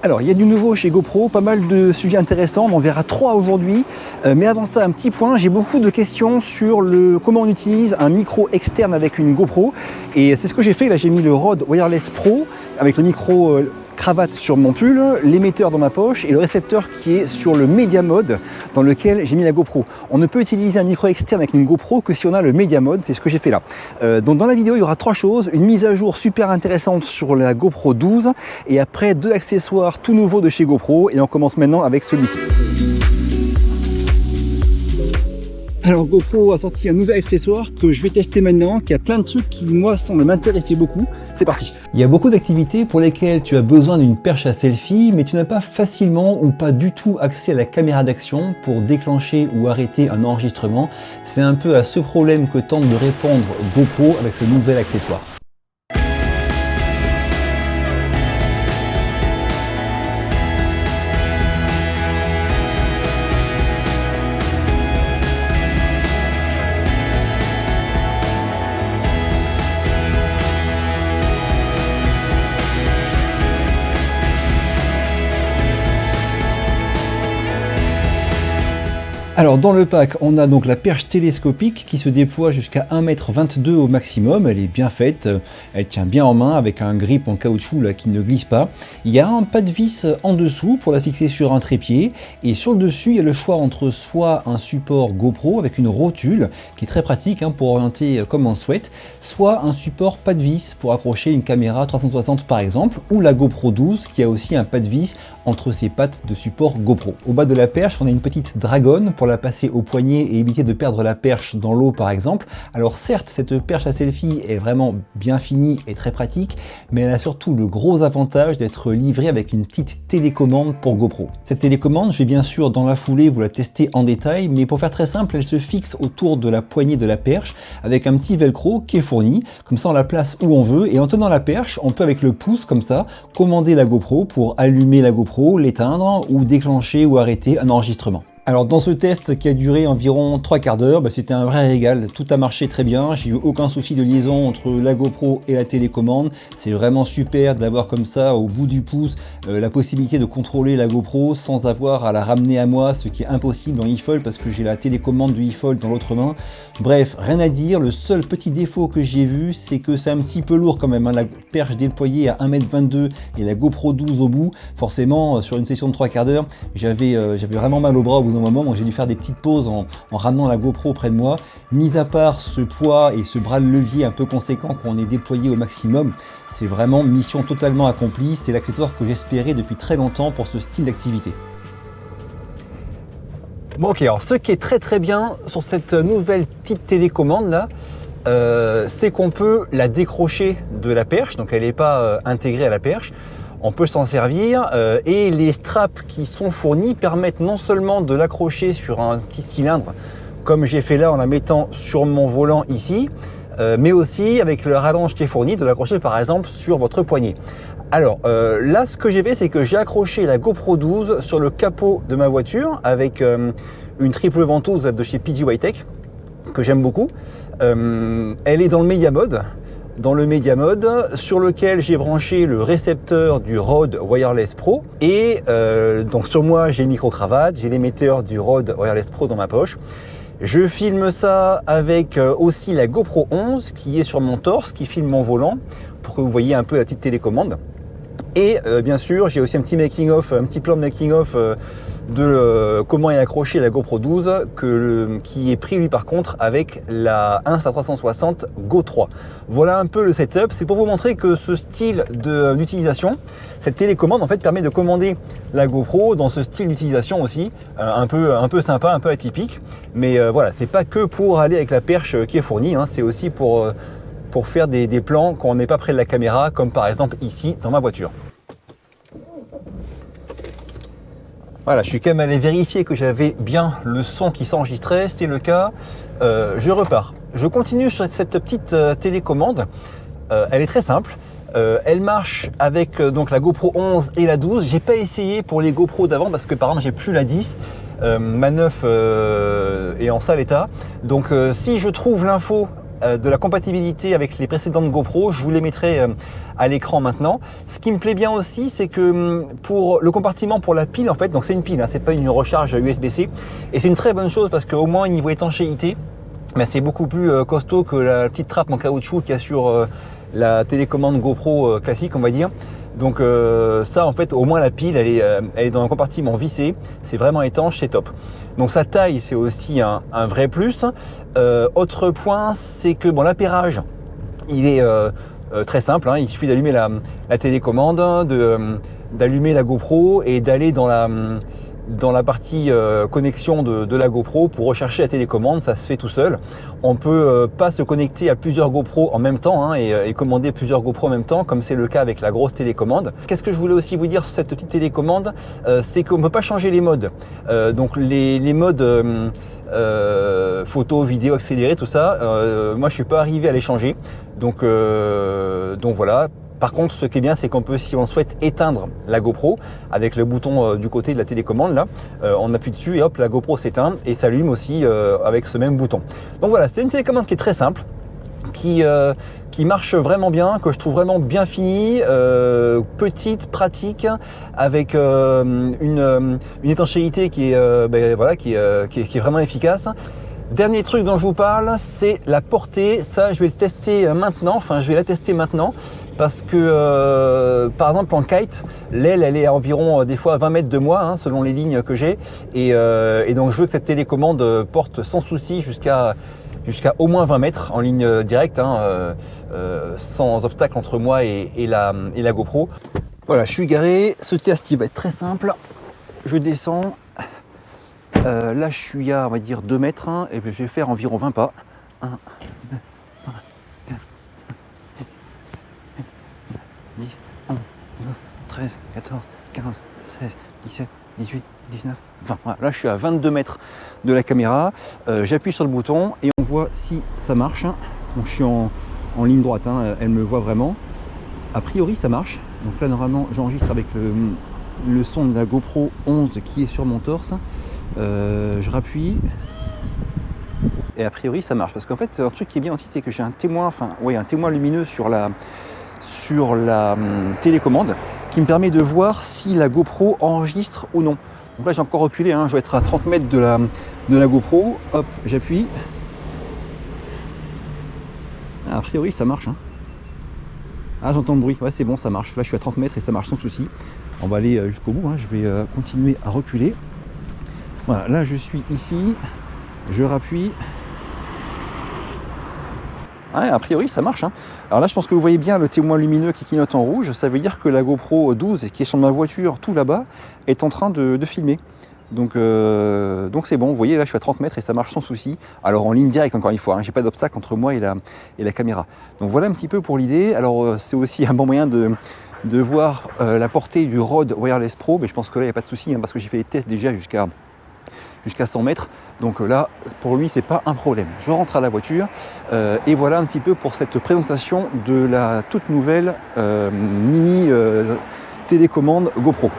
Alors, il y a du nouveau chez GoPro, pas mal de sujets intéressants, on en verra 3 aujourd'hui. Mais avant ça, un petit point, j'ai beaucoup de questions sur comment on utilise un micro externe avec une GoPro. Et c'est ce que j'ai fait, là j'ai mis le Rode Wireless Pro avec le micro cravate sur mon pull, l'émetteur dans ma poche et le récepteur qui est sur le Media Mode dans lequel j'ai mis la GoPro. On ne peut utiliser un micro externe avec une GoPro que si on a le Media Mode, c'est ce que j'ai fait là. Donc dans la vidéo, il y aura 3 choses, une mise à jour super intéressante sur la GoPro 12 et après 2 accessoires tout nouveaux de chez GoPro et on commence maintenant avec celui-ci. Alors GoPro a sorti un nouvel accessoire que je vais tester maintenant, qui a plein de trucs qui moi semblent m'intéresser beaucoup. C'est parti. Il y a beaucoup d'activités pour lesquelles tu as besoin d'une perche à selfie, mais tu n'as pas facilement ou pas du tout accès à la caméra d'action pour déclencher ou arrêter un enregistrement. C'est un peu à ce problème que tente de répondre GoPro avec ce nouvel accessoire. Alors dans le pack, on a donc la perche télescopique qui se déploie jusqu'à 1,22 m au maximum. Elle est bien faite, elle tient bien en main avec un grip en caoutchouc là, qui ne glisse pas. Il y a un pas de vis en dessous pour la fixer sur un trépied. Et sur le dessus, il y a le choix entre soit un support GoPro avec une rotule qui est très pratique pour orienter comme on souhaite, soit un support pas de vis pour accrocher une caméra 360 par exemple, ou la GoPro 12 qui a aussi un pas de vis entre ses pattes de support GoPro. Au bas de la perche, on a une petite dragonne pour la passer au poignet et éviter de perdre la perche dans l'eau par exemple. Alors certes, cette perche à selfie est vraiment bien finie et très pratique, mais elle a surtout le gros avantage d'être livrée avec une petite télécommande pour GoPro. Cette télécommande, je vais bien sûr dans la foulée vous la tester en détail, mais pour faire très simple, elle se fixe autour de la poignée de la perche avec un petit velcro qui est fourni, comme ça on la place où on veut et en tenant la perche, on peut avec le pouce comme ça commander la GoPro pour allumer la GoPro, l'éteindre ou déclencher ou arrêter un enregistrement. Alors dans ce test qui a duré environ 3/4 d'heure, c'était un vrai régal, tout a marché très bien, j'ai eu aucun souci de liaison entre la GoPro et la télécommande, c'est vraiment super d'avoir comme ça au bout du pouce la possibilité de contrôler la GoPro sans avoir à la ramener à moi, ce qui est impossible en e-fold parce que j'ai la télécommande du e-fold dans l'autre main. Bref, rien à dire, le seul petit défaut que j'ai vu c'est que c'est un petit peu lourd quand même, la perche déployée à 1,22 m et la GoPro 12 au bout, forcément sur une session de 3/4 d'heure, j'avais vraiment mal au bras au bout d'un moment, donc j'ai dû faire des petites pauses en ramenant la GoPro près de moi. Mis à part ce poids et ce bras de levier un peu conséquent qu'on est déployé au maximum, c'est vraiment mission totalement accomplie. C'est l'accessoire que j'espérais depuis très longtemps pour ce style d'activité. Bon ok, alors ce qui est très bien sur cette nouvelle petite télécommande là, c'est qu'on peut la décrocher de la perche, donc elle n'est pas intégrée à la perche. On peut s'en servir et les straps qui sont fournis permettent non seulement de l'accrocher sur un petit cylindre comme j'ai fait là en la mettant sur mon volant ici, mais aussi avec le rallonge qui est fourni de l'accrocher par exemple sur votre poignet. Alors là ce que j'ai fait c'est que j'ai accroché la GoPro 12 sur le capot de ma voiture avec une triple ventouse de chez PG Whitech que j'aime beaucoup. Elle est dans le Media Mode. Sur lequel j'ai branché le récepteur du Rode Wireless Pro et donc sur moi j'ai le micro-cravate, j'ai l'émetteur du Rode Wireless Pro dans ma poche. Je filme ça avec aussi la GoPro 11 qui est sur mon torse, qui filme mon volant pour que vous voyez un peu la petite télécommande. Et bien sûr j'ai aussi un petit making-of, un petit plan de making-of de comment est accroché la GoPro 12 qui est pris lui par contre avec la Insta360 Go 3. Voilà un peu le setup, c'est pour vous montrer que ce style d'utilisation, cette télécommande en fait permet de commander la GoPro dans ce style d'utilisation aussi, un peu sympa, un peu atypique, mais voilà, c'est pas que pour aller avec la perche qui est fournie, c'est aussi pour faire des plans quand on n'est pas près de la caméra, comme par exemple ici dans ma voiture. Voilà, je suis quand même allé vérifier que j'avais bien le son qui s'enregistrait, c'est le cas. Je repars. Je continue sur cette petite télécommande. Elle est très simple. Elle marche avec donc la GoPro 11 et la 12. J'ai pas essayé pour les GoPro d'avant parce que par exemple j'ai plus la 10. Ma 9 est en sale état. Donc si je trouve l'info de la compatibilité avec les précédentes GoPro. Je vous les mettrai à l'écran maintenant. Ce qui me plaît bien aussi, c'est que pour le compartiment pour la pile, en fait, donc c'est une pile, hein, c'est pas une recharge USB-C, et c'est une très bonne chose parce qu'au moins niveau étanchéité, c'est beaucoup plus costaud que la petite trappe en caoutchouc qu'il y a sur la télécommande GoPro classique, on va dire. Donc ça, en fait, au moins la pile, elle est dans un compartiment vissé, c'est vraiment étanche, c'est top. Donc sa taille, c'est aussi un vrai plus. Autre point, c'est que bon, l'appairage, il est très simple, hein, il suffit d'allumer la télécommande, d'allumer la GoPro et d'aller dans la partie connexion de la GoPro pour rechercher la télécommande. Ça se fait tout seul. On peut pas se connecter à plusieurs GoPro en même temps, hein, et commander plusieurs GoPro en même temps, comme c'est le cas avec la grosse télécommande. Qu'est-ce que je voulais aussi vous dire sur cette petite télécommande, c'est qu'on ne peut pas changer les modes. Donc les modes photo, vidéo, accéléré, tout ça, moi je suis pas arrivé à les changer. Donc voilà. Par contre, ce qui est bien, c'est qu'on peut, si on souhaite éteindre la GoPro, avec le bouton du côté de la télécommande, là, on appuie dessus et hop, la GoPro s'éteint et s'allume aussi avec ce même bouton. Donc voilà, c'est une télécommande qui est très simple, qui marche vraiment bien, que je trouve vraiment bien finie, petite, pratique, avec une étanchéité qui est vraiment efficace. Dernier truc dont je vous parle, c'est la portée. Ça, je vais le tester maintenant. Enfin, je vais la tester maintenant parce que, par exemple, en kite, l'aile, elle est à environ des fois 20 mètres de moi, hein, selon les lignes que j'ai. Et donc, je veux que cette télécommande porte sans souci jusqu'à au moins 20 mètres en ligne directe, hein, sans obstacle entre moi et la GoPro. Voilà, je suis garé. Ce test, il va être très simple. Je descends. Là je suis à, on va dire, 2 mètres, hein, et je vais faire environ 20 pas. 1, 2, 3, 4, 5, 6, 10, 11, 12, 13, 14, 15, 16, 17, 18, 19, 20. Voilà, là je suis à 22 mètres de la caméra. J'appuie sur le bouton et on voit si ça marche. Donc je suis en ligne droite, hein, elle me voit vraiment. A priori ça marche. Donc là normalement j'enregistre avec le son de la GoPro 11 qui est sur mon torse. Je rappuie et a priori ça marche parce qu'en fait un truc qui est bien aussi, c'est que j'ai un témoin, un témoin lumineux sur la télécommande qui me permet de voir si la GoPro enregistre ou non. Donc là j'ai encore reculé, hein, je vais être à 30 mètres de la GoPro. Hop, j'appuie. A priori ça marche, hein. Ah, j'entends le bruit, ouais, c'est bon, ça marche. Là je suis à 30 mètres et ça marche sans souci. On va aller jusqu'au bout, hein. Je vais continuer à reculer. Voilà, là je suis ici, je rappuie. Ouais, a priori ça marche, hein. Alors là je pense que vous voyez bien le témoin lumineux qui clignote en rouge. Ça veut dire que la GoPro 12 qui est sur ma voiture tout là-bas est en train de filmer. Donc c'est bon, vous voyez là je suis à 30 mètres et ça marche sans souci. Alors en ligne directe encore une fois, hein, j'ai pas d'obstacle entre moi et la caméra. Donc voilà un petit peu pour l'idée. Alors c'est aussi un bon moyen de voir la portée du Rode Wireless Pro, mais je pense que là il n'y a pas de souci, hein, parce que j'ai fait les tests déjà jusqu'à 100 mètres, donc là pour lui c'est pas un problème. Je rentre à la voiture et voilà un petit peu pour cette présentation de la toute nouvelle mini télécommande GoPro.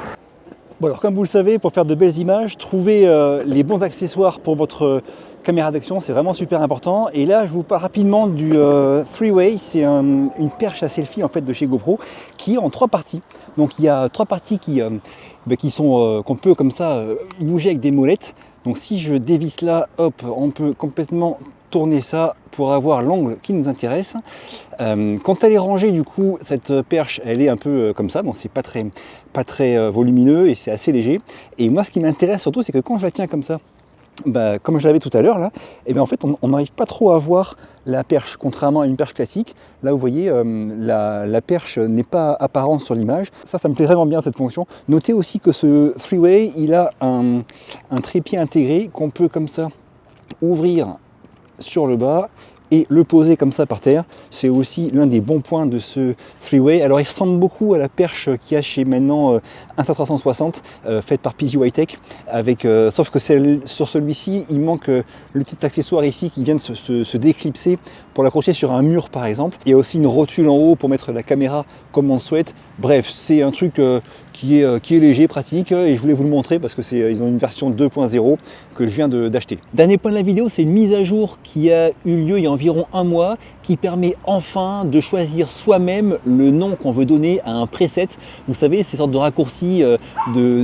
Bon alors comme vous le savez, pour faire de belles images, trouver les bons accessoires pour votre caméra d'action, c'est vraiment super important. Et là je vous parle rapidement du 3-way, c'est une perche à selfie en fait de chez GoPro qui est en 3 parties. Donc il y a 3 parties qu'on peut comme ça bouger avec des molettes. Donc si je dévisse là, hop, on peut complètement tourner ça pour avoir l'angle qui nous intéresse. Quand elle est rangée, du coup, cette perche, elle est un peu comme ça, donc c'est pas très volumineux et c'est assez léger. Et moi, ce qui m'intéresse surtout, c'est que quand je la tiens comme ça, comme je l'avais tout à l'heure là, et bien en fait on n'arrive pas trop à voir la perche, contrairement à une perche classique. Là vous voyez la perche n'est pas apparente sur l'image. Ça me plaît vraiment bien cette fonction. Notez aussi que ce 3-way il a un trépied intégré qu'on peut comme ça ouvrir sur le bas et le poser comme ça par terre. C'est aussi l'un des bons points de ce 3-way. Alors il ressemble beaucoup à la perche qu'il y a chez maintenant Insta360 faite par PG Tech, avec sauf que sur celui-ci il manque le petit accessoire ici qui vient de se déclipser pour l'accrocher sur un mur par exemple. Il y a aussi une rotule en haut pour mettre la caméra comme on le souhaite. Bref, c'est un truc qui est léger, pratique, et je voulais vous le montrer parce que ils ont une version 2.0 que je viens d'acheter. Dernier point de la vidéo, c'est une mise à jour qui a eu lieu il y a environ environ un mois qui permet enfin de choisir soi-même le nom qu'on veut donner à un preset. Vous savez, ces sortes de raccourcis,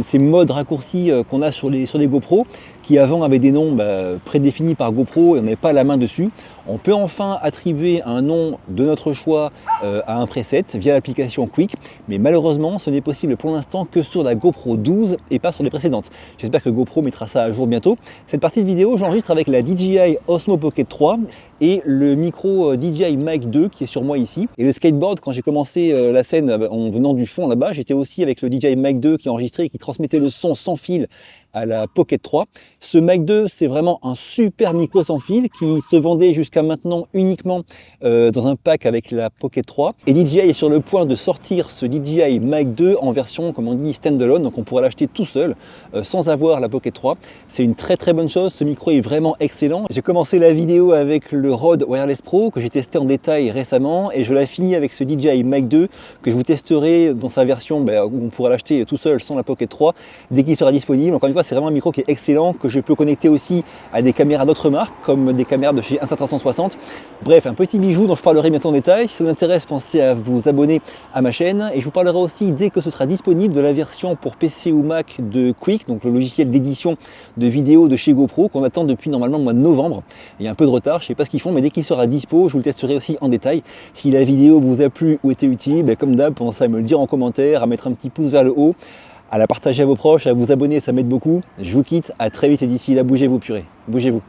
ces modes raccourcis qu'on a sur les GoPro, qui avant avaient des noms prédéfinis par GoPro et on n'avait pas la main dessus. On peut enfin attribuer un nom de notre choix à un preset via l'application Quick, mais malheureusement ce n'est possible pour l'instant que sur la GoPro 12 et pas sur les précédentes. J'espère que GoPro mettra ça à jour bientôt. Cette partie de vidéo, j'enregistre avec la DJI Osmo Pocket 3 et le micro DJI Mic 2 qui est sur moi ici. Et le skateboard, quand j'ai commencé la scène en venant du fond là-bas, j'étais aussi avec le DJI Mic 2 qui enregistrait et qui transmettait le son sans fil à la Pocket 3. Ce Mic 2, c'est vraiment un super micro sans fil qui se vendait jusqu'à maintenant uniquement dans un pack avec la Pocket 3. Et DJI est sur le point de sortir ce DJI Mic 2 en version, comme on dit, standalone, donc on pourra l'acheter tout seul sans avoir la Pocket 3. C'est une très très bonne chose, ce micro est vraiment excellent. J'ai commencé la vidéo avec le Rode Wireless Pro que j'ai testé en détail récemment et je la finis avec ce DJI Mic 2 que je vous testerai dans sa version où on pourra l'acheter tout seul sans la Pocket 3 dès qu'il sera disponible. Encore une fois, c'est vraiment un micro qui est excellent, que je peux connecter aussi à des caméras d'autres marques, comme des caméras de chez Insta360. Bref, un petit bijou dont je parlerai bientôt en détail. Si ça vous intéresse, pensez à vous abonner à ma chaîne. Et je vous parlerai aussi, dès que ce sera disponible, de la version pour PC ou Mac de Quick, donc le logiciel d'édition de vidéos de chez GoPro, qu'on attend depuis normalement le mois de novembre. Il y a un peu de retard, je ne sais pas ce qu'ils font, mais dès qu'il sera dispo, je vous le testerai aussi en détail. Si la vidéo vous a plu ou été utile, comme d'hab, pensez à me le dire en commentaire, à mettre un petit pouce vers le haut, à la partager à vos proches, à vous abonner, ça m'aide beaucoup. Je vous quitte, à très vite et d'ici là, bougez-vous purée, bougez-vous.